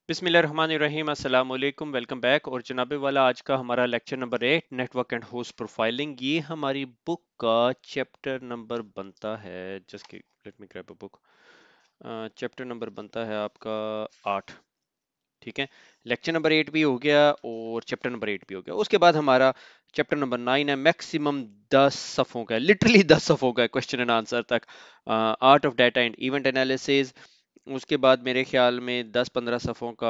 बिस्मिल्लाहिर्रहमानिर्रहीम अस्सलाम वालेकुम वेलकम बैक। और जनाबे वाला आज का हमारा lecture number 8 network and host profiling, ये हमारी बुक का चैप्टर नंबर बनता है। Just let me grab a book. Chapter number बनता है आपका 8। ठीक है, लेक्चर नंबर 8 भी हो गया और चैप्टर नंबर 8 भी हो गया। उसके बाद हमारा चैप्टर नंबर 9 है, मैक्सिमम 10 सफ़ों का, लिटरली 10 सफ़ों का क्वेश्चन एंड आंसर तक, art of data and event analysis. उसके बाद मेरे ख्याल में 10-15 सफ़ों का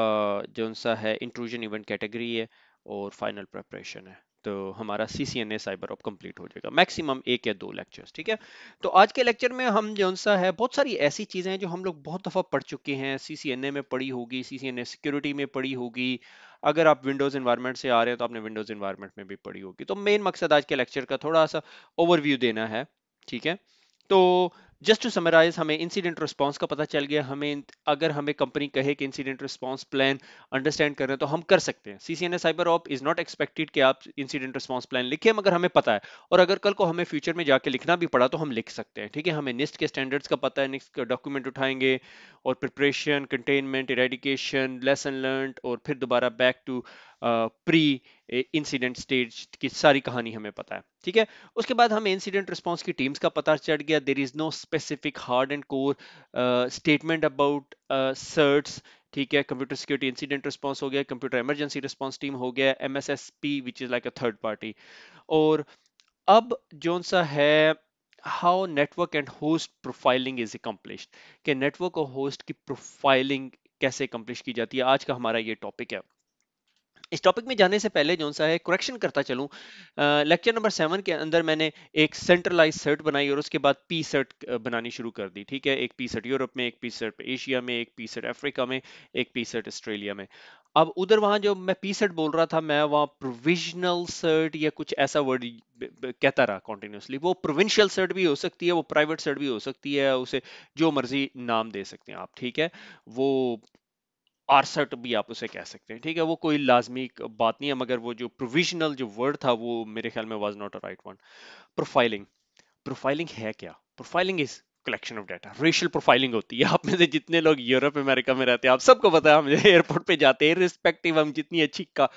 जो सा है इंट्रूजन इवेंट कैटेगरी है और फाइनल प्रिपरेशन है। तो हमारा CCNA साइबर ऑप कंप्लीट हो जाएगा, मैक्सिमम 1 या 2 लेक्चर्स। ठीक है, तो आज के लेक्चर में हम जो सा है बहुत सारी ऐसी चीज़ें हैं जो हम लोग बहुत दफ़ा पढ़ चुके हैं, CCNA में पढ़ी होगी, CCNA सिक्योरिटी में पढ़ी होगी। अगर आप विंडोज़ इन्वायरमेंट से आ रहे हैं तो आपने विंडोज़ इन्वायरमेंट में भी पढ़ी होगी। तो मेन मकसद आज के लेक्चर का थोड़ा सा ओवरव्यू देना है। ठीक है, तो जस्ट टू समराइज, हमें इंसिडेंट रिस्पांस का पता चल गया। हमें अगर हमें कंपनी कहे कि इंसिडेंट रिस्पांस प्लान अंडरस्टैंड कर रहे हैं तो हम कर सकते हैं। CCNA cyber op is not expected कि आप इंसिडेंट रिस्पांस प्लान लिखें, मगर हमें पता है, और अगर कल को हमें फ्यूचर में जाके लिखना भी पड़ा तो हम लिख सकते हैं। ठीक है, हमें निस्ट के स्टैंडर्ड्स का पता है, निस्ट का डॉक्यूमेंट उठाएंगे और preparation, containment, eradication, lesson learn और फिर दोबारा back to pre incident stage की सारी कहानी हमें पता है। ठीक है, उसके बाद हमें इंसिडेंट रिस्पांस की टीम्स का पता चल गया। There is no specific hard and core statement about certs. ठीक है, कंप्यूटर सिक्योरिटी इंसिडेंट रिस्पांस हो गया, कंप्यूटर इमरजेंसी रिस्पांस टीम हो गया, MSSP which is like a third party. और अब जोन सा है, how network and host profiling is accomplished, कि नेटवर्क और होस्ट की प्रोफाइलिंग कैसे अकम्प्लिश की जाती है, आज का हमारा ये टॉपिक है। इस टॉपिक में जाने से पहले जो सा है करेक्शन करता चलूं, लेक्चर नंबर 7 के अंदर मैंने एक सेंट्रलाइज सर्ट बनाई और उसके बाद पी सर्ट बनानी शुरू कर दी। ठीक है, एक पी सर्ट यूरोप में, एक पी सर्ट एशिया में, एक पी सर्ट अफ्रीका में, एक पी सर्ट ऑस्ट्रेलिया में। अब उधर वहां जो मैं पी सर्ट बोल रहा था, मैं वहां प्रोविजनल सर्ट या कुछ ऐसा वर्ड कहता रहा कॉन्टिन्यूसली। वो प्रोविंशियल सर्ट भी हो सकती है, वो प्राइवेट सर्ट भी हो सकती है, उसे जो मर्जी नाम दे सकते हैं आप। ठीक है, वो आरसेट भी आप उसे कह सकते हैं। ठीक है, वो कोई लाजमी बात नहीं है, मगर वो जो प्रोविजनल जो वर्ड था वो मेरे ख्याल में was not a right one. Profiling, profiling है क्या? Profiling is collection of data. Racial profiling होती है। आप में से जितने लोग यूरोप अमेरिका में रहते हैं, आप सबको पता है, हम एयरपोर्ट पे जाते हैं, रिस्पेक्टिव हम जितनी अच्छी का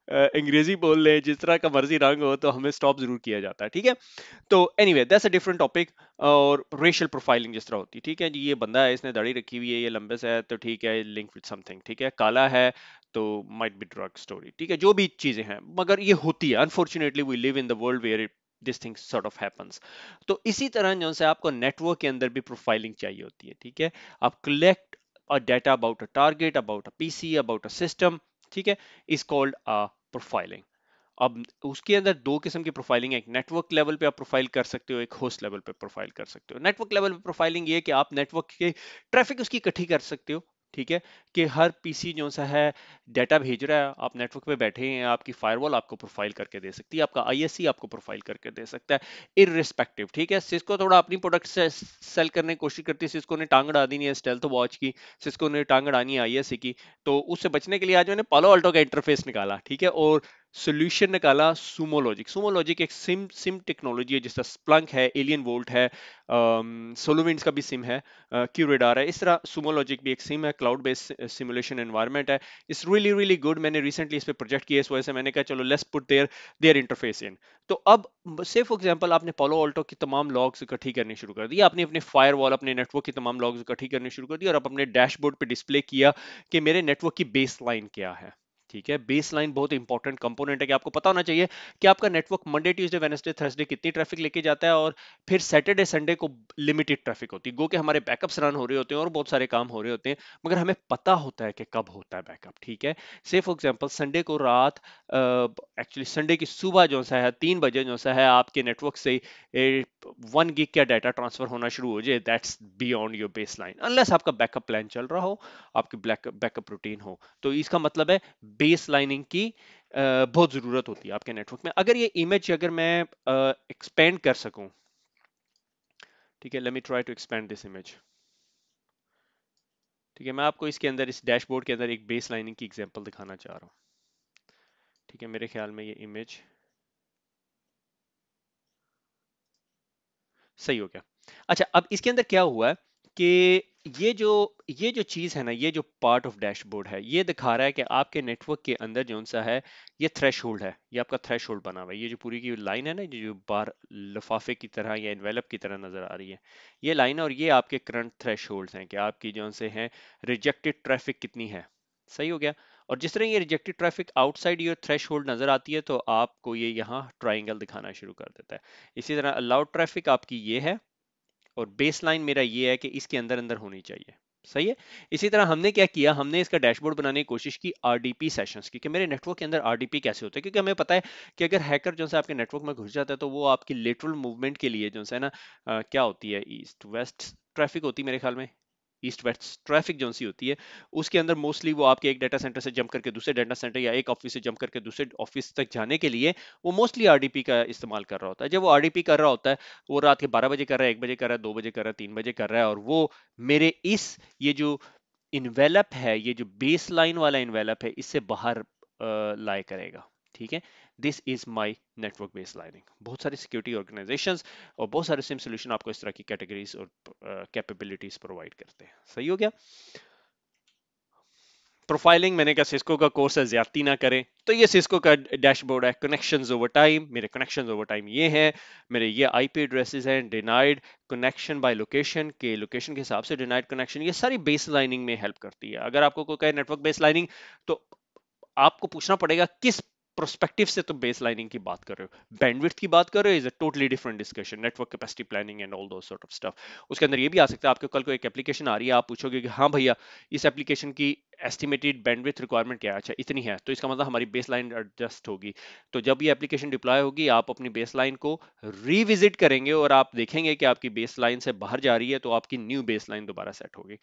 अंग्रेजी बोल ले, जिस तरह का मर्जी रंग हो, तो हमें स्टॉप जरूर किया जाता है। ठीक है, तो anyway that's a different topic. और रेशियल प्रोफाइलिंग जिस तरह होती है, ठीक है जी, ये बंदा है, इसने दाढ़ी रखी हुई है, ये लंबे से है, तो ठीक है, लिंक विद समथिंग। ठीक है, काला है तो माइट बी ड्रग स्टोरी। ठीक है, जो भी चीजें हैं, मगर ये होती है। Unfortunately we live in the world where this thing sort of happens. तो इसी तरह जो से आपको नेटवर्क के अंदर भी प्रोफाइलिंग चाहिए होती है। ठीक है, आप collect a data about a target, about a PC, about a system. ठीक है, is called a profiling. अब उसके अंदर दो किस्म की प्रोफाइलिंग है, एक नेटवर्क लेवल पे आप प्रोफाइल कर सकते हो, एक होस्ट लेवल पे प्रोफाइल कर सकते हो। नेटवर्क लेवल पे प्रोफाइलिंग ये है कि आप नेटवर्क के ट्रैफिक उसकी इकट्ठी कर सकते हो। ठीक है, कि हर पीसी जो सा है डाटा भेज रहा है, आप नेटवर्क पे बैठे हैं, आपकी फायरवॉल आपको प्रोफाइल करके दे सकती है, आपका आईएससी आपको प्रोफाइल करके दे सकता है, इररिस्पेक्टिव। ठीक है, सिस्को थोड़ा अपनी प्रोडक्ट से सेल करने की कोशिश करती है, सिस्को ने टांग अड़ा दी नहीं है स्टेल्थ वॉच की, सिस्को ने टांग अड़ानी है आईएससी की। तो उससे बचने के लिए आज मैंने पालो अल्टो का इंटरफेस निकाला। ठीक है, और सोल्यूशन निकाला सुमोलॉजिक। सुमोलॉजिक एक सिम टेक्नोलॉजी है, जिसका स्प्लंक है, एलियन वोल्ट है, सोलोविंड्स का भी सिम है, क्यूरेडार है। इस तरह सुमोलॉजिक भी एक सिम है, क्लाउड बेस्ड सिमुलेशन एनवायरनमेंट है। It's really really good. मैंने रिसेंटली इस पे प्रोजेक्ट किया, इस वजह से मैंने कहा चलो let's put there there interface in. तो अब से फॉर एग्जांपल आपने पालो अल्टो की तमाम लॉग्स इकट्ठी करनी शुरू कर दी, आपने अपने फायरवॉल, अपने नेटवर्क की तमाम लॉग्स इकट्ठी करनी शुरू कर दी, और आप अपने डैशबोर्ड पे डिस्प्ले किया कि मेरे नेटवर्क की बेस लाइन क्या है। ठीक है, बेस लाइन बहुत इंपॉर्टेंट कंपोनेंट है, कि आपको पता होना चाहिए कि आपका network Monday Tuesday Wednesday Thursday कितनी ट्रैफिक लेके जाता है, और फिर सैटरडे संडे को लिमिटेड ट्रैफिक होती है। गो के हमारे बैकअप्स रन हो रहे होते हैं और बहुत सारे काम हो रहे होते हैं, मगर हमें पता होता है कि कब होता है बैकअप। ठीक है, से फॉर एग्जांपल संडे को रात, एक्चुअली संडे की सुबह जो सा है 3 बजे जो सा है आपके नेटवर्क से 1 गिग का डाटा ट्रांसफर होना शुरू हो जाए, that's beyond your base line, unless आपका बैकअप प्लान चल रहा हो, आपकी बैकअप रूटीन हो। तो इसका मतलब है बेस लाइनिंग की बहुत जरूरत होती है आपके नेटवर्क में। अगर ये इमेज अगर मैं एक्सपेंड कर सकूं, ठीक है, let me try to expand this image. ठीक है, मैं आपको इसके अंदर, इस डैशबोर्ड के अंदर एक बेस लाइनिंग की एग्जांपल दिखाना चाह रहा हूं। ठीक है, मेरे ख्याल में ये इमेज सही हो गया। अच्छा, अब इसके अंदर क्या हुआ है कि ये जो चीज है ना, ये जो पार्ट ऑफ डैशबोर्ड है, ये दिखा रहा है कि आपके नेटवर्क के अंदर जो सा है, ये थ्रेशोल्ड है, ये आपका थ्रेशोल्ड बना हुआ है। ये जो पूरी की लाइन है ना, जो बाहर लिफाफे की तरह या एनवेलप की तरह नजर आ रही है, ये लाइन है, और ये आपके करंट थ्रेशोल्ड्स हैं कि आपकी जो से है रिजेक्टेड ट्रैफिक कितनी है। सही हो गया। और जिस तरह ये rejected traffic outside your threshold नजर आती है, तो आपको ये यहाँ ट्राइंगल दिखाना शुरू कर देता है। इसी तरह अलाउड ट्रैफिक आपकी ये है, और बेस लाइन मेरा ये है कि इसके अंदर अंदर होनी चाहिए। सही है। इसी तरह हमने क्या किया, हमने इसका डैशबोर्ड बनाने की कोशिश की आरडीपी सेशंस की, कि मेरे नेटवर्क के अंदर आरडीपी कैसे होते हैं, क्योंकि हमें पता है कि अगर हैकर जो है आपके नेटवर्क में घुस जाता है, तो वो आपकी लेटरल मूवमेंट के लिए जो है ना, क्या होती है, ईस्ट वेस्ट ट्रैफिक होती है मेरे ख्याल में, ईस्ट वेस्ट ट्रैफिक जो सी होती है, उसके अंदर मोस्टली वो आपके एक डाटा सेंटर से जंप करके दूसरे डाटा सेंटर, या एक ऑफिस से जंप करके दूसरे ऑफिस तक जाने के लिए वो मोस्टली आरडीपी का इस्तेमाल कर रहा होता है। जब वो आरडीपी कर रहा होता है, वो रात के 12 बजे कर रहा है, 1 बजे कर रहा है, 2 बजे कर रहा है, 3 बजे कर रहा है, और वो मेरे इस ये जो इन्वेलप है, ये जो बेस लाइन वाला इन्वेलप है, इससे बाहर लाई करेगा। ठीक है। This is my network base lining. बहुत सारी सिक्योरिटी ऑर्गेनाइजेशंस और बहुत सारे सिम सोल्यूशन आपको इस तरह की कैटेगरीज और कैपेबिलिटीज प्रोवाइड करते हैं। सही हो गया। प्रोफाइलिंग, मैंने कहा सिस्को का कोर्स है, ज्यादती ना करें। तो ये सिस्को का डैशबोर्ड है। कनेक्शंस ओवर टाइम, मेरे कनेक्शंस ओवर टाइम ये हैं, मेरे ये आईपी एड्रेसेस हैं, डिनाइड कनेक्शन बाय लोकेशन के लोकेशन के हिसाब से डिनाइड कनेक्शन, ये सारी बेस लाइनिंग में हेल्प करती है। अगर आपको कोई कहे नेटवर्क बेस लाइनिंग, तो आपको पूछना पड़ेगा किस प्रोस्पेक्टिव से तुम बेस लाइनिंग की बात कर रहे हो। बैंडविड्थ की बात कर रहे हो, is a totally different discussion. Network capacity planning and all दो सॉर्ट ऑफ स्टफ। उसके अंदर ये भी आ सकता है, आपके कल को एक एप्लीकेशन आ रही है, आप पूछोगे कि हाँ भैया, इस एप्लीकेशन की एस्टिमेटेड बैंडविड्थ रिक्वायरमेंट क्या है, अच्छा इतनी है, तो इसका मतलब हमारी बेस लाइन एडजस्ट होगी। तो जब ये एप्लीकेशन डिप्लॉय होगी, आप अपनी बेस लाइन को रिविजिट करेंगे, और आप देखेंगे कि आपकी बेस लाइन से बाहर जा रही है, तो आपकी न्यू बेस लाइन दोबारा सेट होगी।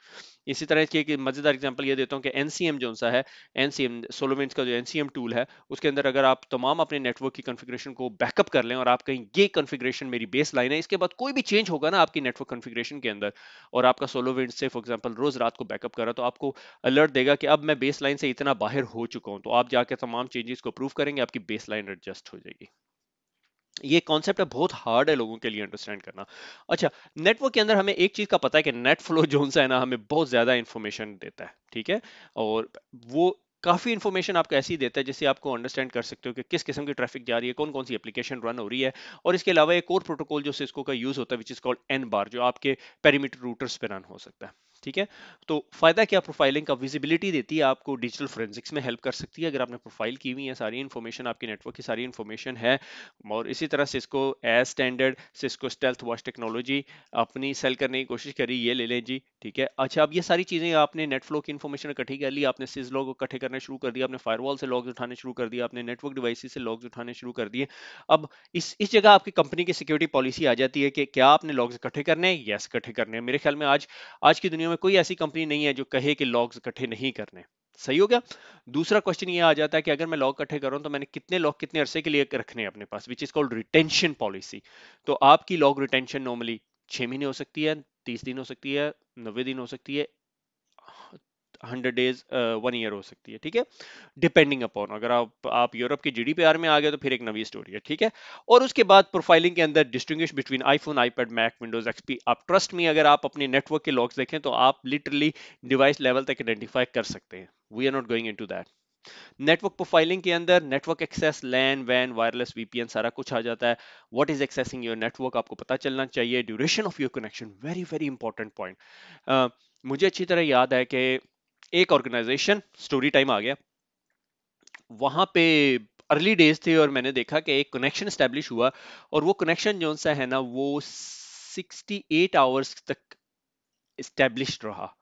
इसी तरह की एक मजेदार एग्जांपल ये देता हूँ कि एनसीएम जो सा है, एनसीएम सोलोवेंस का जो एनसीएम टूल है, उसके अंदर अगर आप तमाम अपने नेटवर्क की कॉन्फ़िगरेशन को बैकअप कर लें, और आप कहीं ये कॉन्फ़िगरेशन मेरी बेस लाइन है, इसके बाद कोई भी चेंज होगा ना आपकी नेटवर्क कॉन्फ़िगरेशन के अंदर, और आपका सोलोवेंस से फॉर एग्जांपल रोज रात को बैकअप कर रहा, तो आपको अलर्ट देगा कि अब मैं बेस लाइन से इतना बाहर हो चुका हूं, तो आप जाके तमाम चेंजेस को अप्रूव करेंगे, आपकी बेस लाइन एडजस्ट हो जाएगी। ये कॉन्सेप्ट है, बहुत हार्ड है लोगों के लिए अंडरस्टैंड करना। अच्छा, नेटवर्क के अंदर हमें एक चीज का पता है कि नेट फ्लो जोन सा है ना, हमें बहुत ज्यादा इंफॉर्मेशन देता है। ठीक है। और वो काफी इंफॉर्मेशन आपको ऐसी देता है जिससे आपको अंडरस्टैंड कर सकते हो कि किस किस्म की ट्रैफिक जा रही है, कौन कौन सी एप्लीकेशन रन हो रही है। और इसके अलावा एक और प्रोटोकॉल जो सिस्को का यूज होता है, विच इज कॉल्ड एन बार, जो आपके पेरीमीटर रूटर्स पे रन हो सकता है। ठीक है। तो फायदा क्या, प्रोफाइलिंग का विजिबिलिटी देती है, आपको डिजिटल फोरेंसिक्स में हेल्प कर सकती है। अगर आपने प्रोफाइल की हुई है, सारी इन्फॉर्मेशन आपकी नेटवर्क की सारी इन्फॉर्मेशन है। और इसी तरह Cisco as standard Cisco stealth watch technology अपनी सेल करने की कोशिश करी, ये ले लें जी। ठीक है। अच्छा, अब ये सारी चीजें आपने नेट फ्लो की इन्फॉर्मेशन इकट्ठी कर ली, आपने सिज लॉग इकट्ठे करने शुरू कर दिया, आपने फायरवॉल से लॉग्स उठाने शुरू कर दिया, आपने नेटवर्क डिवाइसेस से लॉग्स उठाने शुरू कर दिए। अब इस जगह आपकी कंपनी की सिक्योरिटी पॉलिसी आ जाती है कि क्या आपने लॉग्स इकट्ठे करने हैं। यस, इकट्ठे करने हैं। मेरे ख्याल में आज आज की दुनिया में कोई ऐसी कंपनी नहीं है जो कहे कि लॉग्स इकट्ठे नहीं करने। सही हो गया। दूसरा क्वेश्चन ये आ जाता है कि अगर मैं लॉग इकट्ठे कर रहा हूं, तो मैंने कितने लॉग कितने अरसे के लिए रखने हैं अपने पास, which is called retention policy. तो आपकी लॉग रिटेंशन नॉर्मली 6 महीने हो सकती है, 30 दिन हो सकती है, 90 दिन हो सकती है, 100 डेज 1 ईयर हो सकती है। ठीक है। डिपेंडिंग अपॉन, अगर आप यूरोप की जीडीपीआर में आ गए, तो फिर एक नवी स्टोरी है। ठीक है। और उसके बाद प्रोफाइलिंग के अंदर distinguish between iPhone, iPad, Mac, Windows XP. आप ट्रस्ट मी, अगर आप अपने नेटवर्क के लॉग्स देखें, तो आप लिटरली डिवाइस लेवल तक आइडेंटिफाई कर सकते हैं। We are not going into that. Network profiling के अंदर नेटवर्क एक्सेस, लैन वैन, वायरलेस वीपीएन, सारा कुछ आ जाता है। What is accessing your network, आपको पता चलना चाहिए। Duration of your connection, very very important point. मुझे अच्छी तरह याद है कि एक ऑर्गेनाइजेशन, स्टोरी टाइम आ गया, वहां पे अर्ली डेज थे, और मैंने देखा कि एक कनेक्शन स्टैब्लिश हुआ, और वो कनेक्शन जो सा है ना, वो 68 आवर्स तक स्टैब्लिश्ड रहा।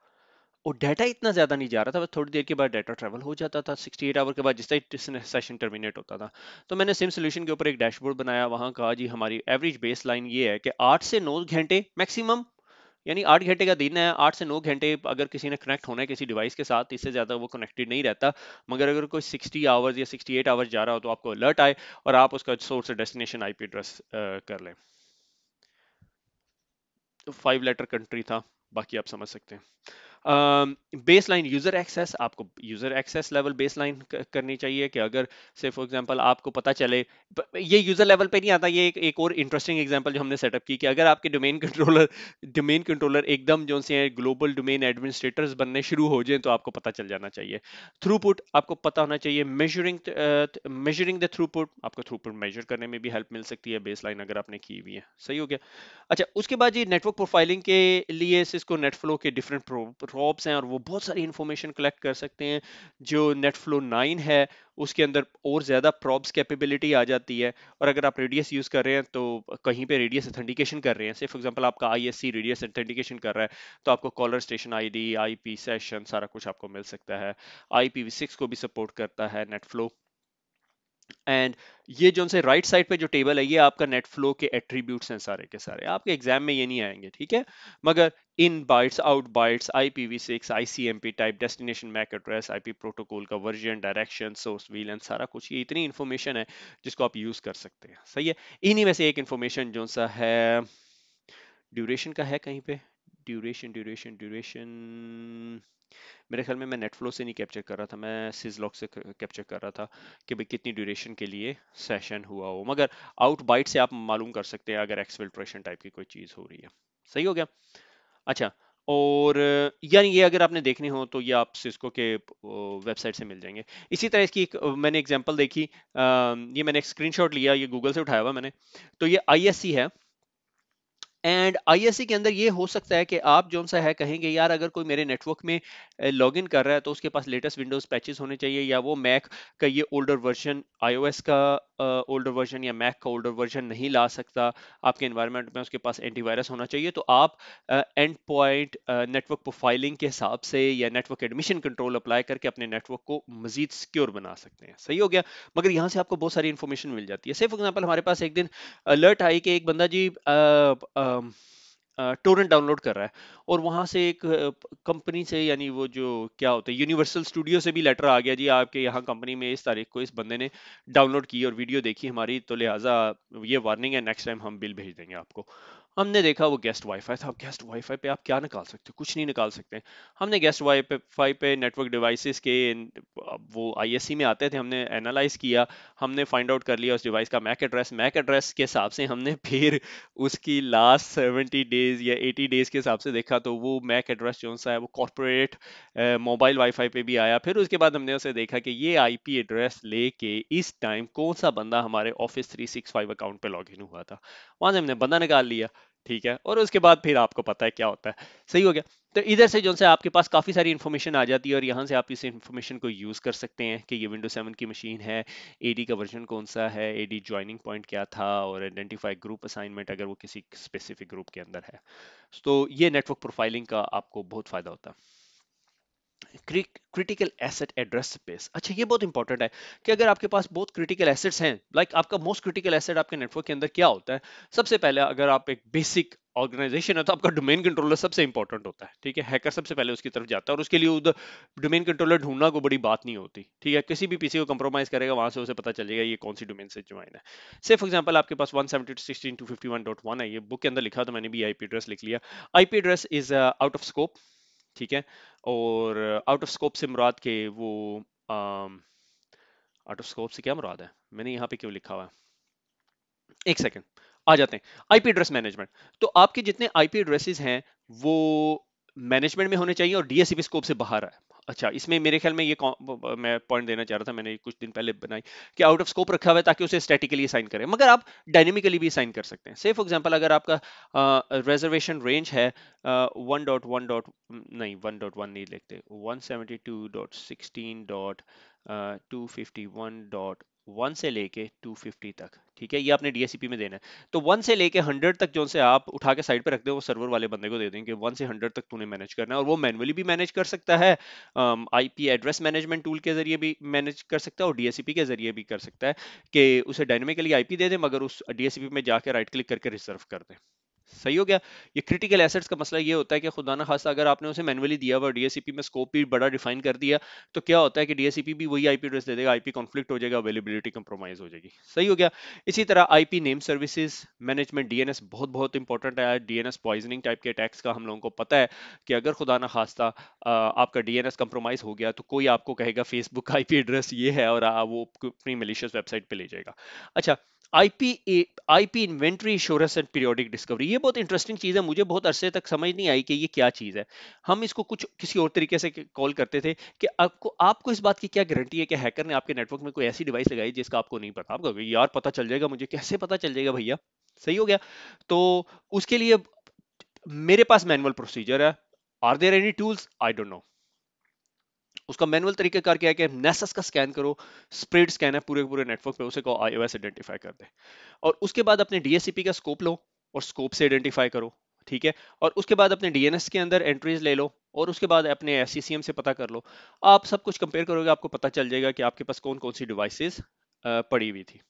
और डाटा इतना ज्यादा नहीं जा रहा था, बस थोड़ी देर के बाद डाटा ट्रैवल हो जाता था। 68 आवर के बाद जिस तरह सेशन टर्मिनेट होता था, तो मैंने सिम सोल्यूशन के ऊपर एक डैशबोर्ड बनाया, वहां कहा जी हमारी एवरेज बेस लाइन ये है कि 8 से 9 घंटे मैक्सिमम, यानी 8 घंटे का दिन है, 8 से 9 घंटे अगर किसी ने कनेक्ट होना है किसी डिवाइस के साथ, इससे ज्यादा वो कनेक्टेड नहीं रहता। मगर अगर कोई 60 आवर्स या 68 आवर्स जा रहा हो, तो आपको अलर्ट आए, और आप उसका सोर्स और डेस्टिनेशन आईपी एड्रेस कर लें। तो 5 लेटर कंट्री था, बाकी आप समझ सकते हैं। बेस लाइन यूजर एक्सेस, आपको user access level baseline करनी चाहिए कि अगर से फॉर एग्जांपल आपको पता चले, ये यूजर लेवल पे नहीं आता, ये एक और इंटरेस्टिंग एग्जांपल जो हमने सेटअप की कि अगर आपके डोमेन कंट्रोलर एकदम जो से ग्लोबल डोमेन एडमिनिस्ट्रेटर्स बनने शुरू हो जाए तो आपको पता चल जाना चाहिए। थ्रूपुट आपको पता होना चाहिए, मेजरिंग द थ्रूपुट, आपको थ्रूपुट मेजर करने में भी हेल्प मिल सकती है बेस लाइन अगर आपने की हुई है। सही हो गया। अच्छा, उसके बाद ये नेटवर्क प्रोफाइलिंग के लिए सिस्को नेटफ्लो के डिफरेंट प्रॉब्स हैं और वो बहुत सारी इंफॉर्मेशन कलेक्ट कर सकते हैं। जो नेटफ्लो 9 है उसके अंदर और ज्यादा प्रॉब्स कैपेबिलिटी आ जाती है। और अगर आप रेडियस यूज कर रहे हैं तो कहीं पे रेडियस ऑथेंटिकेशन कर रहे हैं, से फॉर एग्जांपल आपका आईएससी रेडियस ऑथेंटिकेशन कर रहा है, तो आपको caller station ID, IP session सारा कुछ आपको मिल सकता है। IPv6 को भी सपोर्ट करता है नेटफ्लो। एंड ये जो से राइट साइड पे जो टेबल है ये आपका नेट फ्लो के एट्रीब्यूट्स हैं सारे के सारे, आपके एग्जाम में ये नहीं आएंगे, ठीक है। मगर in bytes, out bytes, IPv6, ICMP type, destination MAC address, IP protocol का वर्जन, डायरेक्शन, सोर्स वीलन, सारा कुछ, ये इतनी इंफॉर्मेशन है जिसको आप यूज कर सकते हैं। सही है। इन्हीं में से एक इंफॉर्मेशन जो सा है ड्यूरेशन का है कहीं पे, ड्यूरेशन ड्यूरेशन ड्यूरेशन, मेरे ख्याल में मैं नेटफ्लो से नहीं कैप्चर कर रहा था, मैं सिजलॉक से कैप्चर कर रहा था कि भाई कितनी ड्यूरेशन के लिए सेशन हुआ हो। मगर आउट बाइट से आप मालूम कर सकते हैं अगर एक्सफिल्ट्रेशन टाइप की कोई चीज हो रही है। सही हो गया। अच्छा, और यानी ये अगर आपने देखने हो तो ये आप सिस्को के वेबसाइट से मिल जाएंगे। इसी तरह इसकी एक मैंने एग्जांपल देखी, ये मैंने एक स्क्रीनशॉट लिया, ये गूगल से उठाया हुआ मैंने। तो ये ISC है, एंड ISC के अंदर ये हो सकता है कि आप जो सा है कहेंगे यार अगर कोई मेरे नेटवर्क में लॉगिन कर रहा है तो उसके पास लेटेस्ट विंडोज पैचेस होने चाहिए, या वो मैक का ये ओल्डर वर्जन, iOS का ओल्डर वर्जन या मैक का ओल्डर वर्जन नहीं ला सकता आपके एनवायरनमेंट में, उसके पास एंटीवायरस होना चाहिए। तो आप एंड पॉइंट नेटवर्क प्रोफाइलिंग के हिसाब से या नेटवर्क एडमिशन कंट्रोल अप्लाई करके अपने नेटवर्क को मजीद सिक्योर बना सकते हैं। सही हो गया। मगर यहाँ से आपको बहुत सारी इंफॉर्मेशन मिल जाती है। से फॉर एग्जाम्पल हमारे पास एक दिन अलर्ट आई कि एक बंदा जी टोरेंट डाउनलोड कर रहा है, और वहां से एक कंपनी से, यानी वो जो क्या होता है यूनिवर्सल स्टूडियो से भी लेटर आ गया जी आपके यहाँ कंपनी में इस तारीख को इस बंदे ने डाउनलोड की और वीडियो देखी हमारी, तो लिहाजा ये वार्निंग है, नेक्स्ट टाइम हम बिल भेज देंगे आपको। हमने देखा वो गेस्ट वाईफाई था। अब गेस्ट वाईफाई पे आप क्या निकाल सकते हो, कुछ नहीं निकाल सकते। हमने गेस्ट वाईफाई पे नेटवर्क डिवाइसेस के वो ISC में आते थे, हमने एनालाइज किया, हमने फाइंड आउट कर लिया उस डिवाइस का मैक एड्रेस के हिसाब से हमने फिर उसकी लास्ट 70 डेज या 80 डेज के हिसाब से देखा, तो वो मैक एड्रेस जो सा है वो कॉर्पोरेट मोबाइल वाईफाई पे भी आया। फिर उसके बाद हमने उसे देखा कि ये IP एड्रेस लेके इस टाइम कौन सा बंदा हमारे ऑफिस 365 अकाउंट पे लॉग इन हुआ था, वहां से हमने बंदा निकाल लिया। ठीक है, और उसके बाद फिर आपको पता है क्या होता है। सही हो गया। तो इधर से जो है आपके पास काफी सारी इंफॉर्मेशन आ जाती है, और यहाँ से आप इस इंफॉर्मेशन को यूज कर सकते हैं कि ये विंडोज 7 की मशीन है, AD का वर्जन कौन सा है, AD ज्वाइनिंग पॉइंट क्या था, और आइडेंटिफाई ग्रुप असाइनमेंट अगर वो किसी स्पेसिफिक ग्रुप के अंदर है। तो ये नेटवर्क प्रोफाइलिंग का आपको बहुत फायदा होता है। क्रिटिकल एसेट एड्रेस स्पेस, अच्छा ये बहुत इंपॉर्टेंट है कि अगर आपके पास बहुत क्रिटिकल एसेट्स हैं, लाइक आपका मोस्ट क्रिटिकल एसेट आपके नेटवर्क के अंदर क्या होता है। सबसे पहले अगर आप एक बेसिक ऑर्गेनाइजेशन है तो आपका डोमेन कंट्रोलर सबसे इंपॉर्टेंट होता है। ठीक है, हैकर सबसे पहले उसकी तरफ जाता है, और उसके लिए उधर डोमेन कंट्रोलर ढूंढना कोई बड़ी बात नहीं होती। ठीक है, किसी भी पीसी को कंप्रोमाइज करेगा, वहां से उसे पता चलेगा ये कौन सी डोमेन से ज्वाइन है। से फॉर एग्जांपल आपके पास 172.16.251.1 है, ये बुक के अंदर लिखा, तो मैंने भी IP एड्रेस लिख लिया। IP address is out of scope. ठीक है, और आउट ऑफ स्कोप से मुराद के वो आउट ऑफ स्कोप से क्या मुराद है, मैंने यहाँ पे क्यों लिखा हुआ है, एक सेकंड, आ जाते हैं। IP एड्रेस मैनेजमेंट, तो आपके जितने IP एड्रेसेस हैं वो मैनेजमेंट में होने चाहिए और DHCP स्कोप से बाहर है। अच्छा, इसमें मेरे ख्याल में ये मैं पॉइंट देना चाह रहा था, मैंने कुछ दिन पहले बनाई कि आउट ऑफ स्कोप रखा हुआ है ताकि उसे स्टैटिकली असाइन करें, मगर आप डायनेमिकली भी असाइन कर सकते हैं। से फॉर एग्जांपल अगर आपका रिजर्वेशन रेंज है 1.1 डॉट नहीं 1.1 नहीं लिखते, 172.16.251.1 से लेके 250 तक। ठीक है, ये आपने DHCP में देना है। तो 1 से लेके 100 तक जो से आप उठा के साइड पे रख दे, वो सर्वर वाले बंदे को दे देंगे। 1 से 100 तक तूने मैनेज करना है, और वो मैनुअली भी मैनेज कर सकता है, IP एड्रेस मैनेजमेंट टूल के जरिए भी मैनेज कर सकता है, और DHCP के जरिए भी कर सकता है कि उसे डायनेमिकली IP दे दे, मगर उस DHCP में जाके राइट क्लिक करके रिजर्व कर दे। सही हो गया। ये क्रिटिकल एसेट्स का मसला ये होता है कि खुदा ना खास्ता अगर आपने उसे मैनुअली दिया हुआ डीएससीपी में स्कोप भी बड़ा डिफाइन कर दिया, तो क्या होता है कि डीएससीपी भी वही आईपी एड्रेस दे देगा, आईपी कॉन्फ्लिक्ट हो जाएगा, अवेलेबिलिटी कंप्रोमाइज हो जाएगी। सही हो गया। इसी तरह IP name services management, DNS बहुत बहुत इंपॉर्टेंट है। डीएनएस पॉइजनिंग टाइप के अटैक्स का हम लोगों को पता है कि अगर खुदा ना खास्ता आपका डीएनएस कंप्रोमाइज हो गया तो कोई आपको कहेगा फेसबुक का आईपी एड्रेस ये है, और वो अपनी मिलिशियस वेबसाइट पे ले जाएगा। अच्छा, IP IP inventory insurance and periodic discovery, ये बहुत इंटरेस्टिंग चीज है। मुझे बहुत अरसे तक समझ नहीं आई कि ये क्या चीज है। हम इसको कुछ किसी और तरीके से कॉल करते थे कि आपको इस बात की क्या गारंटी है कि हैकर ने आपके नेटवर्क में कोई ऐसी डिवाइस लगाई जिसका आपको नहीं पता। आप कहोगे यार पता चल जाएगा मुझे, कैसे पता चल जाएगा भैया। सही हो गया। तो उसके लिए मेरे पास मैनुअल प्रोसीजर है। Are there any tools? I don't know. उसका मैनुअल तरीकेकार क्या है कि नेसस का स्कैन करो, स्प्रेड स्कैन है पूरे पूरे नेटवर्क पे, उसे को आईओएस आइडेंटिफाई कर दे। और उसके बाद अपने डीएससीपी का स्कोप लो और स्कोप से आइडेंटिफाई करो। ठीक है। और उसके बाद अपने डीएनएस के अंदर एंट्रीज ले लो और उसके बाद अपने एससीसीएम से पता कर लो। आप सब कुछ कंपेयर करोगे, आपको पता चल जाएगा कि आपके पास कौन कौन सी डिवाइसेस पड़ी हुई थी।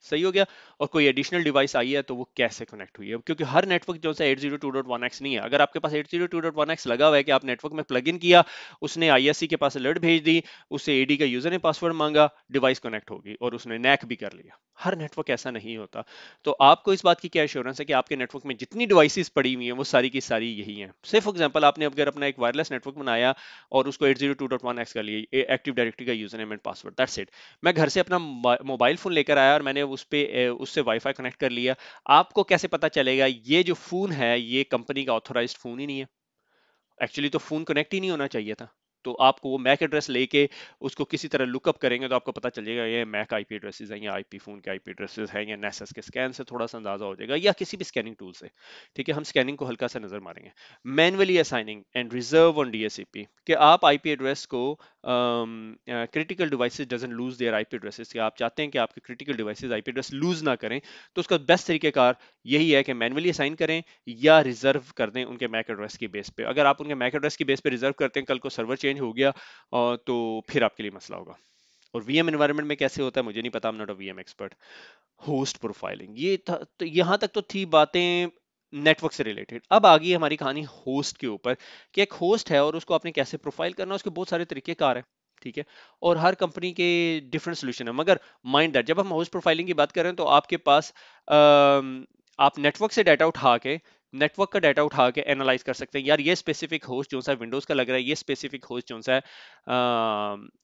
सही हो गया। और कोई एडिशनल डिवाइस आई है तो वो कैसे कनेक्ट हुई है, क्योंकि हर नेटवर्क जो है 802.1x नहीं है। अगर आपके पास 802.1x लगा हुआ है कि आप नेटवर्क में प्लग इन किया, उसने आईएससी के पास अलर्ट भेज दी, उससे एडी का यूजर ने पासवर्ड मांगा, डिवाइस कनेक्ट होगी और उसने नैक भी कर लिया। हर नेटवर्क ऐसा नहीं होता। तो आपको इस बात की क्या एश्योरेंस है कि आपके नेटवर्क में जितनी डिवाइसेस पड़ी हुई हैं वो सारी की सारी यही हैं। से फॉर एग्जांपल आपने अगर अपना एक वायरलेस नेटवर्क बनाया और उसको 802.1x का लिए एक्टिव डायरेक्टरी का user name and password, that's it. मैं घर से अपना मोबाइल फोन लेकर आया और मैंने उस पे उससे वाईफाई कनेक्ट कर लिया। आपको कैसे पता चलेगा ये जो फोन है ये कंपनी का ऑथोराइज्ड फोन ही नहीं है? एक्चुअली तो फोन कनेक्ट ही नहीं होना चाहिए था। तो आपको वो मैक एड्रेस लेके उसको किसी तरह लुकअप करेंगे तो आपको पता चल जाएगा ये मैक आईपी एड्रेसेस हैं या आईपी फोन के आईपी एड्रेसेस हैं या नेसस के स्कैन से थोड़ा सा अंदाजा हो जाएगा, या किसी भी स्कैनिंग टूल से। ठीक है, हम स्कैनिंग को हल्का सा नजर मारेंगे। Manually assigning and reserve on DSCP कि आप आईपी एड्रेस को critical devices doesn't lose their IP addresses, आप चाहते हैं कि आपके critical devices IP address lose ना करें, तो उसका बेस्ट तरीकेकार यही है कि मैनुअली असाइन करें या रिजर्व कर दें उनके मैक एड्रेस की बेस पे। अगर आप उनके मैक एड्रेस की बेस पे रिजर्व करते हैं, कल को सर्वर चेंज हो गया तो फिर आपके लिए मसला होगा। और वीएम एनवायरनमेंट में कैसे होता है मुझे नहीं पता, I am not a VM expert. Host profiling, ये था तो यहाँ तक तो थी बातें नेटवर्क से रिलेटेड। अब आ गई हमारी कहानी होस्ट के ऊपर कि एक होस्ट है और उसको आपने कैसे प्रोफाइल करना है, उसके बहुत सारे तरीके कार है। ठीक है। और हर कंपनी के डिफरेंट सोल्यूशन है, मगर माइंड दैट जब हम होस्ट प्रोफाइलिंग की बात करें तो आपके पास आप नेटवर्क से डाटा उठा के, नेटवर्क का डाटा उठा के एनालाइज कर सकते हैं। यार ये स्पेसिफिक होस्ट जो सा विंडोज का लग रहा है, ये स्पेसिफिक होस्ट जो सा है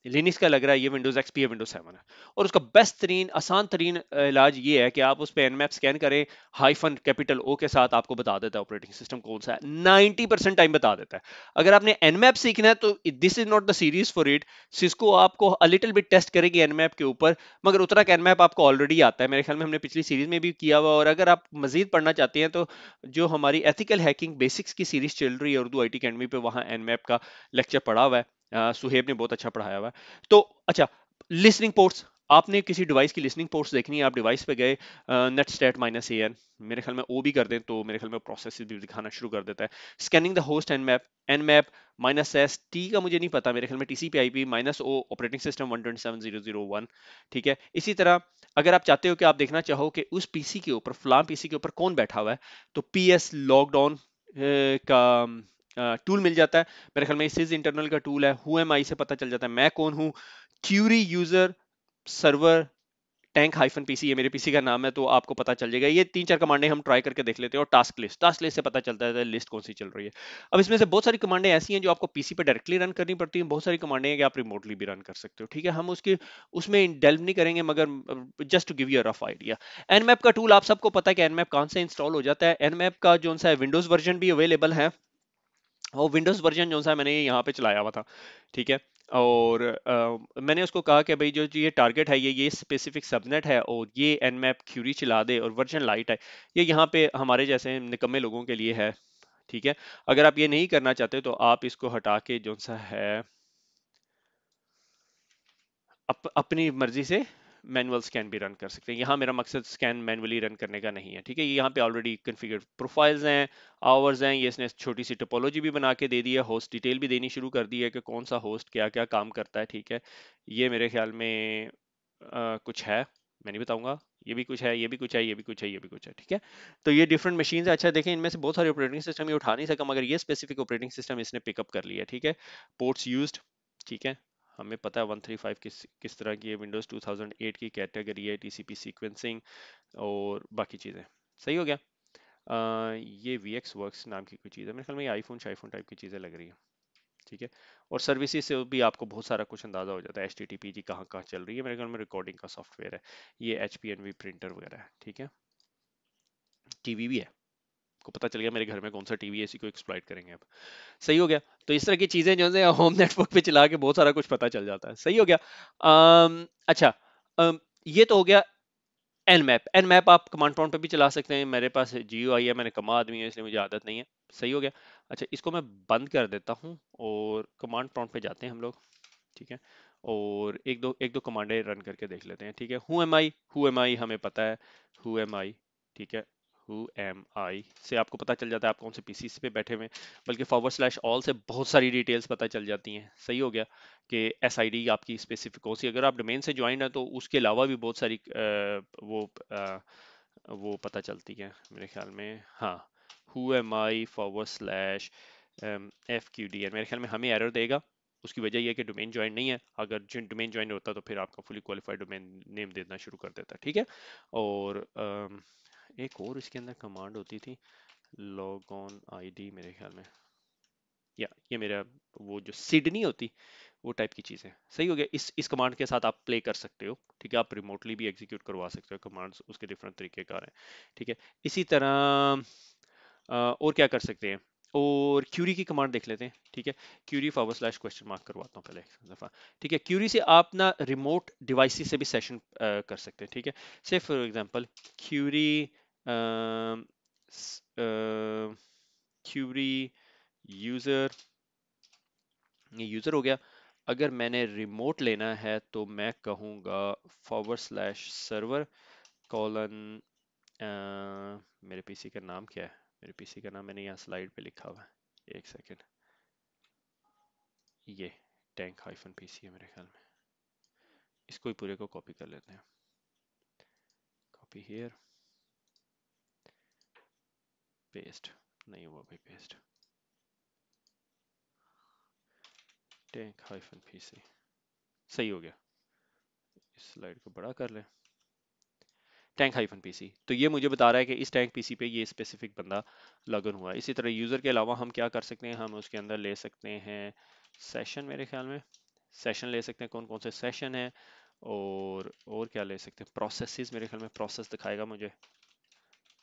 लिनक्स का लग रहा है, ये विंडोज एक्सपी है, विंडोज 7 है। और उसका बेस्ट तरीन आसान तरीन इलाज ये है कि आप उस पर एनमैप स्कैन करें, हाइफन कैपिटल ओ के साथ आपको बता देता है ऑपरेटिंग सिस्टम कौन सा है, 90% टाइम बता देता है। अगर आपने एनमैप सीखना है तो this is not the series for it. Cisco आपको अ लिटिल बिट टेस्ट करेगी एनमैप के ऊपर, मगर उतना का एनमैप आपको ऑलरेडी आता है। मेरे ख्याल में हमने पिछली सीरीज में भी किया हुआ। और अगर आप मजीद पढ़ना चाहते हैं तो जो हमारी एथिकल हैकिंग बेसिक्स की सीरीज चल रही है उर्दू आईटी अकेडमी पे, वहां एनमैप का लेक्चर पढ़ा हुआ है। सुहेब ने बहुत अच्छा पढ़ाया हुआ है। तो अच्छा, लिसनिंग पोर्ट्स, आपने किसी डिवाइस की लिसनिंग पोर्ट्स देखनी है, आप डिवाइस पे गए, net state minus A N, मेरे ख्याल में ओ भी कर दें तो मेरे ख्याल में प्रोसेस भी दिखाना शुरू कर देता है। Scanning the host Nmap minus S T का मुझे नहीं पता, मेरे ख्याल में TCP IP minus O operating system 127.0.0.1। ठीक है। इसी तरह अगर आप चाहते हो कि आप देखना चाहो कि उस पीसी के ऊपर, फलां पीसी के ऊपर कौन बैठा हुआ है, तो पी एस लॉकडाउन का टूल मिल जाता है। मेरे ख्याल में सिज इंटरनल का टूल है, हु एम आई से पता चल जाता है मैं कौन हूँ। Query user server tank hyphen PC, ये मेरे पीसी का नाम है, तो आपको पता चल जाएगा। ये 3-4 कमांडें हम ट्राई करके देख लेते हैं। और टास्क लिस्ट से पता चलता है लिस्ट कौन सी चल रही है। अब इसमें से बहुत सारी कमांडें ऐसी हैं जो आपको पीसी पे डायरेक्टली रन करनी पड़ती हैं, बहुत सारी कमांडें हैं कि आप रिमोटली भी रन कर सकते हो। ठीक है, हम उसके उसमें डेल्व नहीं करेंगे, मगर just to give you a rough idea. Nmap का टूल आप सबको पता है कि एनमैप कहां से इंस्टॉल हो जाता है। एनमैप का जो सा है विंडोज वर्जन भी अवेलेबल है, और विंडोज वर्जन जो सा मैंने यहाँ पे चलाया हुआ था। ठीक है। और मैंने उसको कहा कि भाई जो ये टारगेट है, ये स्पेसिफिक सबनेट है और ये एनमैप क्यूरी चला दे और वर्जन लाइट है, ये यहाँ पे हमारे जैसे निकम्मे लोगों के लिए है। ठीक है। अगर आप ये नहीं करना चाहते तो आप इसको हटा के जो सा है अपनी मर्जी से मैनुअल स्कैन भी रन कर सकते हैं। यहाँ मेरा मकसद स्कैन मैनुअली रन करने का नहीं है। ठीक है, ये यहाँ पे ऑलरेडी कॉन्फ़िगर प्रोफाइल्स हैं, आवर्स हैं, ये इसने छोटी सी टोपोलॉजी भी बना के दे दी है, होस्ट डिटेल भी देनी शुरू कर दी है कि कौन सा होस्ट क्या क्या काम करता है। ठीक है, ये मेरे ख्याल में कुछ है, मैं नहीं बताऊंगा, ये भी कुछ है, ये भी कुछ है, ये भी कुछ है, ये भी कुछ है, ठीक है। तो ये डिफरेंट मशीन है। अच्छा देखें, इनमें से बहुत सारे ऑपरेटिंग सिस्टम ये उठा नहीं सका, मगर ये स्पेसिफिक ऑपरेटिंग सिस्टम इसने पिकअप कर लिया, ठीक है। पोर्ट्स यूज्ड, ठीक है, हमें पता है 135 किस तरह की है, विंडोज 2008 की कैटेगरी है, टीसीपी सीक्वेंसिंग और बाकी चीज़ें। सही हो गया। ये VX वर्क्स नाम की कोई चीज़ है, मेरे ख्याल में ये आईफोन शाईफोन टाइप की चीज़ें लग रही है, ठीक है। और सर्विसेज से भी आपको बहुत सारा कुछ अंदाजा हो जाता है, HTTP जी कहाँ कहाँ चल रही है, मेरे ख्याल में रिकॉर्डिंग का सॉफ्टवेयर है ये, HPNV प्रिंटर वगैरह है, ठीक है। टीवी भी है, को पता चल गया मेरे घर में कौन सा टीवी है, इसी को एक्सप्लॉइट करेंगे अब। सही हो गया। तो इस तरह की चीजें जो है होम नेटवर्क पे चला के बहुत सारा कुछ पता चल जाता है। सही हो गया। अच्छा, ये तो हो गया Nmap आप कमांड प्रॉम्प्ट पे भी चला सकते हैं। मेरे पास GUI है, मैंने कमा आदमी है इसलिए मुझे आदत नहीं है। सही हो गया। अच्छा, इसको मैं बंद कर देता हूँ और कमांड प्रॉम्प्ट पे जाते हैं हम लोग, ठीक है। और एक दो कमांडें रन करके देख लेते हैं, ठीक है। हु एम आई हमें पता है, हु एम आई, ठीक है। हु एम आई से आपको पता चल जाता है आप कौन से पीसी पे बैठे हुए हैं, बल्कि /all से बहुत सारी डिटेल्स पता चल जाती हैं। सही हो गया कि SID आपकी स्पेसिफिक कौन सी, अगर आप डोमेन से ज्वाइन है तो उसके अलावा भी बहुत सारी वो पता चलती है मेरे ख्याल में। हाँ, हु एम आई /FQDN मेरे ख्याल में हमें एरर देगा। उसकी वजह यह है कि डोमेन ज्वाइन नहीं है, अगर डोमेन ज्वाइन होता तो फिर आपका फुली क्वालिफाइड डोमेन नेम देना शुरू कर देता, ठीक है। और एक और इसके अंदर कमांड होती थी, लॉग ऑन ID मेरे ख्याल में, या ये मेरा वो जो सिडनी होती, वो टाइप की चीज़ है। सही हो गया। इस कमांड के साथ आप प्ले कर सकते हो, ठीक है। आप रिमोटली भी एग्जीक्यूट करवा सकते हो कमांड्स, उसके डिफरेंट तरीके कार हैं, ठीक है। इसी तरह और क्या कर सकते हैं, और क्यूरी की कमांड देख लेते हैं, ठीक है। क्यूरी /question करवाता हूँ पहले एक दफ़ा, ठीक है। क्यूरी से आप ना रिमोट डिवाइस से भी सेशन कर सकते हैं, ठीक है। Say for example query query user, ये यूजर हो गया। अगर मैंने रिमोट लेना है तो मैं कहूँगा /server कॉलन, मेरे पीसी का नाम क्या है, मेरे पीसी का नाम मैंने यहाँ स्लाइड पे लिखा हुआ है, एक सेकेंड। ये tank-pc है मेरे ख्याल में, इसको ही पूरे को कॉपी कर लेते हैं। कॉपी हियर, पेस्ट, नहीं हुआ भाई पेस्ट, tank-pc, सही हो गया। इस स्लाइड को बड़ा कर लें, tank-pc, तो ये मुझे बता रहा है कि इस टैंक पीसी पे ये स्पेसिफिक बंदा लॉगिन हुआ है। इसी तरह यूज़र के अलावा हम क्या कर सकते हैं, हम उसके अंदर ले सकते हैं सेशन, मेरे ख्याल में सेशन ले सकते हैं, कौन कौन से सेशन है, और क्या ले सकते हैं, प्रोसेसेस, मेरे ख्याल में प्रोसेस दिखाएगा मुझे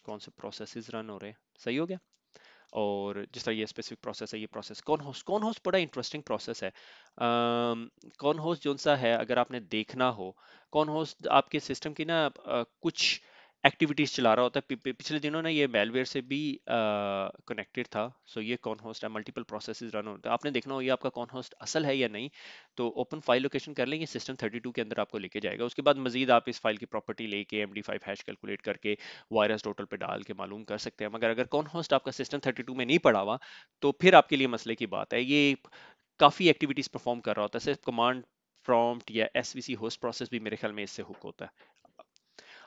कौन से प्रोसेसेस रन हो रहे हैं। सही हो गया। और जिस तरह ये स्पेसिफिक प्रोसेस है, ये प्रोसेस कौन होस्ट बड़ा इंटरेस्टिंग प्रोसेस है। कौन होस्ट जो सा है, अगर आपने देखना हो, कौन होस्ट आपके सिस्टम की ना कुछ एक्टिविटीज चला रहा होता है। पिछले दिनों ना ये मेलवेयर से भी कनेक्टेड था। सो ये कौन होस्ट है, मल्टीपल प्रोसेसेस रन होते हैं, आपने देखना हो ये आपका कौन होस्ट असल है या नहीं। तो ओपन फाइल लोकेशन कर लेंगे, सिस्टम 32 के अंदर आपको लेके जाएगा। उसके बाद मजीद आप इस फाइल की प्रॉपर्टी लेके MD5 हैश कैलकुलेट करके वायरस टोटल पे डाल के मालूम कर सकते हैं। मगर अगर कौन होस्ट आपका सिस्टम 32 में नहीं पड़ा हुआ, तो फिर आपके लिए मसले की बात है। ये काफ़ी एक्टिविटीज परफॉर्म कर रहा होता है, सिर्फ कमांड प्रॉम्प्ट या SVC होस्ट प्रोसेस भी मेरे ख्याल में इससे हुक होता है।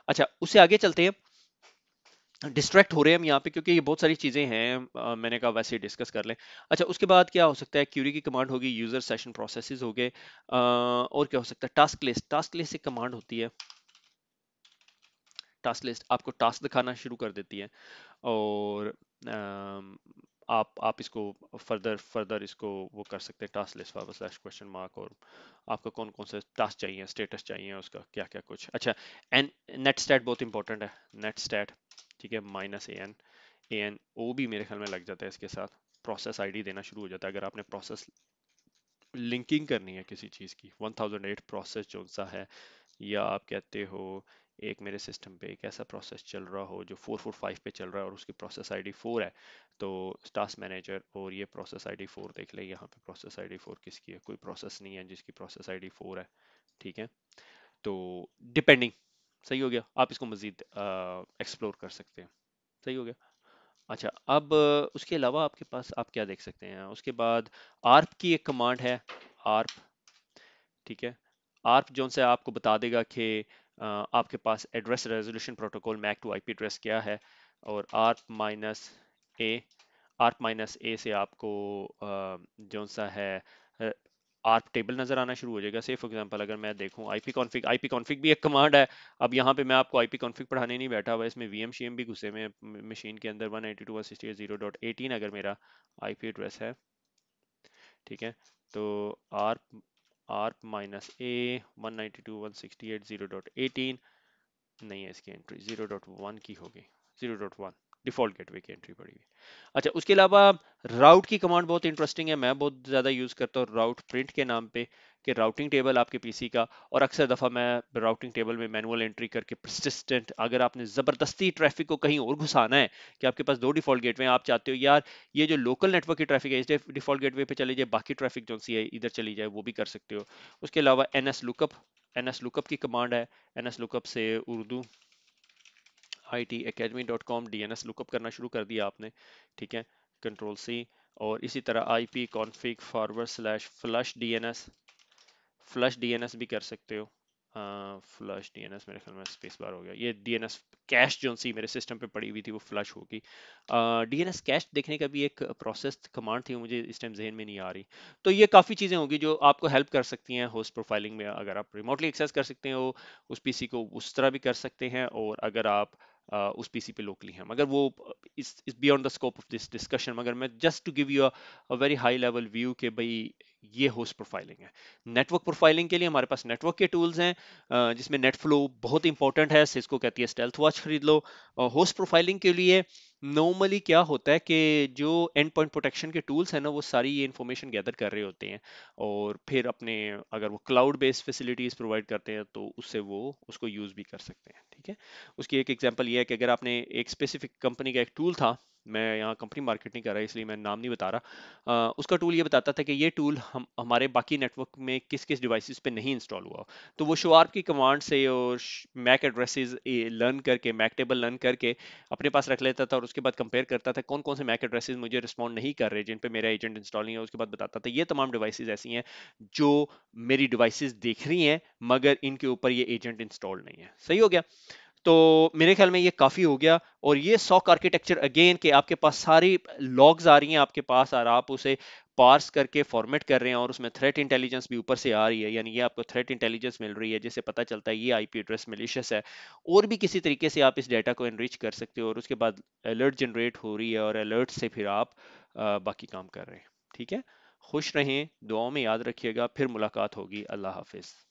अच्छा, उससे आगे चलते हैं। डिस्ट्रैक्ट हो रहे हैं हम यहाँ पे क्योंकि ये बहुत सारी चीजें हैं, मैंने कहा वैसे डिस्कस कर लें। अच्छा, उसके बाद क्या हो सकता है, क्यूरी की कमांड होगी, यूजर सेशन प्रोसेसेस हो गए, और क्या हो सकता है, टास्क लिस्ट एक कमांड होती है। टास्क लिस्ट आपको टास्क दिखाना शुरू कर देती है, और आप इसको फर्दर इसको वो कर सकते हैं, टास्क लिस्ट /question, और आपको कौन कौन से टास्क चाहिए, स्टेटस चाहिए उसका क्या क्या कुछ। अच्छा, एंड नेट स्टैट बहुत इंपॉर्टेंट है, नेट स्टैट, ठीक है। -an ओ भी मेरे ख्याल में लग जाता है इसके साथ, प्रोसेस ID देना शुरू हो जाता है अगर आपने प्रोसेस लिंकिंग करनी है किसी चीज़ की। 1008 प्रोसेस जो सा है, या आप कहते हो एक मेरे सिस्टम पे एक ऐसा प्रोसेस चल रहा हो जो 445 पे चल रहा है और उसकी प्रोसेस ID 4 है, तो टास्क मैनेजर और ये प्रोसेस ID 4 देख ले। यहाँ पे प्रोसेस ID 4 किसकी है, कोई प्रोसेस नहीं है जिसकी प्रोसेस ID 4 है, ठीक है। तो डिपेंडिंग, सही हो गया, आप इसको मजीद एक्सप्लोर कर सकते हैं। सही हो गया। अच्छा, अब उसके अलावा आपके पास आप क्या देख सकते हैं, उसके बाद आर्प की एक कमांड है, आर्प, ठीक है। आर्प जोन से आपको बता देगा कि आपके पास address resolution protocol MAC to IP address क्या है, और ए से आपको जो सा है आर्प टेबल नजर आना शुरू हो जाएगा। से फॉर एग्जांपल अगर मैं देखूं आईपी कॉन्फ़िग भी एक कमांड है। अब यहाँ पे मैं आपको आईपी कॉन्फ़िग पढ़ाने नहीं बैठा हुआ, इसमें वीएम शीएम भी घुसे में मशीन के अंदर 192.168.0.18 अगर मेरा आईपी एड्रेस है, ठीक है। तो आर्प आर्प माइनस ए 192.168.0.18 नहीं है, इसकी एंट्री 0.1 की होगी, 0.1 डिफॉल्ट गेटवे की एंट्री पड़ी हुई। अच्छा, उसके अलावा राउट की कमांड बहुत इंटरेस्टिंग है, मैं बहुत ज़्यादा यूज़ करता हूँ राउट प्रिंट के नाम पे, कि राउटिंग टेबल आपके पीसी का, और अक्सर दफ़ा मैं राउटिंग टेबल में मैनुअल एंट्री करके persistent, अगर आपने ज़बरदस्ती ट्रैफिक को कहीं और घुसाना है, कि आपके पास दो डिफॉल्ट गेटवे हैं, आप चाहते हो यार ये जो लोकल नेटवर्क की ट्रैफिक है इस डिफॉल्ट गेटवे पे चली जाए, बाकी ट्रैफिक जो सी है इधर चली जाए, वो भी कर सकते हो। उसके अलावा एनएस लुकअप की कमांड है। एनएस लुकअप से उर्दू itacademy.com DNS लुकअप करना शुरू कर दिया आपने, ठीक है, कंट्रोल सी। और इसी तरह IP config //flush DNS भी कर सकते हो। फ्लश डीएनएस मेरे ख्याल में स्पेस बार हो गया, ये डीएनएस कैश जो सी मेरे सिस्टम पे पड़ी हुई थी वो फ्लश होगी। डीएनएस कैश देखने का भी एक प्रोसेस कमांड थी, मुझे इस टाइम जहन में नहीं आ रही। तो ये काफ़ी चीज़ें होंगी जो आपको हेल्प कर सकती हैं होस्ट प्रोफाइलिंग में। अगर आप रिमोटली एक्सेस कर सकते हो उस पीसी को, उस तरह भी कर सकते हैं, और अगर आप उस पीसी पे लोकली हैं, मगर वो is beyond the scope of this discussion, मगर मैं just to give you a very high level view कि भाई ये होस्ट प्रोफाइलिंग है। नेटवर्क प्रोफाइलिंग के लिए हमारे पास नेटवर्क के टूल्स हैं, जिसमें नेट फ्लो बहुत इंपॉर्टेंट है, सिस्को कहती है स्टेल्थ वॉच खरीद लो। होस्ट प्रोफाइलिंग के लिए नॉर्मली क्या होता है कि जो एंड पॉइंट प्रोटेक्शन के टूल्स हैं ना, वो सारी ये इन्फॉर्मेशन गैदर कर रहे होते हैं, और फिर अपने अगर वो क्लाउड बेस्ड फैसिलिटीज प्रोवाइड करते हैं तो उससे वो उसको यूज भी कर सकते हैं, ठीक है। उसकी एक एग्जांपल ये है कि अगर आपने एक स्पेसिफिक कंपनी का एक टूल था, मैं यहाँ कंपनी मार्केट नहीं कर रहा इसलिए मैं नाम नहीं बता रहा, उसका टूल ये बताता था कि ये टूल हमारे बाकी नेटवर्क में किस किस डिवाइसेस पे नहीं इंस्टॉल हुआ। तो वो शोआर्प की कमांड से और मैक एड्रेसेस लर्न करके, मैक टेबल लर्न करके अपने पास रख लेता था, और उसके बाद कंपेयर करता था कौन कौन से मैक एड्रेसेस मुझे रिस्पॉन्ड नहीं कर रहे, जिन पे मेरा एजेंट इंस्टॉल नहीं है। उसके बाद बताता था ये तमाम डिवाइसेस ऐसी हैं जो मेरी डिवाइसेस देख रही हैं, मगर इनके ऊपर ये एजेंट इंस्टॉल नहीं है। सही हो गया। तो मेरे ख्याल में ये काफी हो गया। और ये सॉक आर्किटेक्चर अगेन के आपके पास सारी लॉग्स आ रही हैं आपके पास, और आप उसे पार्स करके फॉर्मेट कर रहे हैं, और उसमें थ्रेट इंटेलिजेंस भी ऊपर से आ रही है, यानी ये आपको थ्रेट इंटेलिजेंस मिल रही है, जिससे पता चलता है ये आईपी एड्रेस मिलिशियस है। और भी किसी तरीके से आप इस डेटा को एनरिच कर सकते हो, और उसके बाद अलर्ट जनरेट हो रही है, और अलर्ट से फिर आप बाकी काम कर रहे हैं, ठीक है। खुश रहें, दुआओं में याद रखिएगा, फिर मुलाकात होगी। अल्लाह हाफिज।